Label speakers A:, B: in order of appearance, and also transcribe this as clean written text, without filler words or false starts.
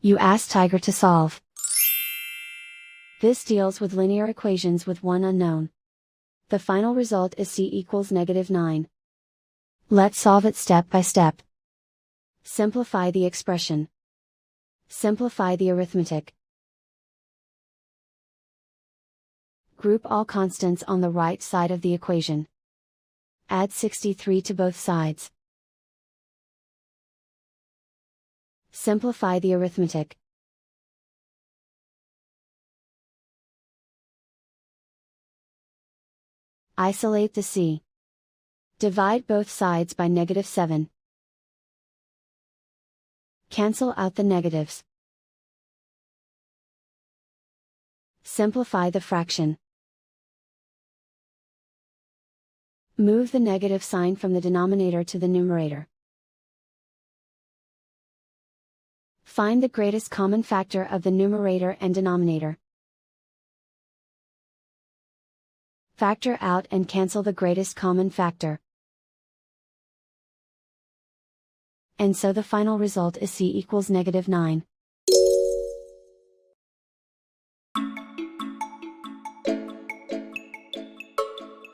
A: You ask Tiger to solve. This deals with linear equations with one unknown. The final result is c equals -9. Let's solve it step by step. Simplify the expression. Simplify the arithmetic. Group all constants on the right side of the equation. Add 63 to both sides. Simplify the arithmetic. Isolate the c. Divide both sides by -7. Cancel out the negatives. Simplify the fraction. Move the negative sign from the denominator to the numerator. Find the greatest common factor of the numerator and denominator. Factor out and cancel the greatest common factor. And so the final result is c equals -9.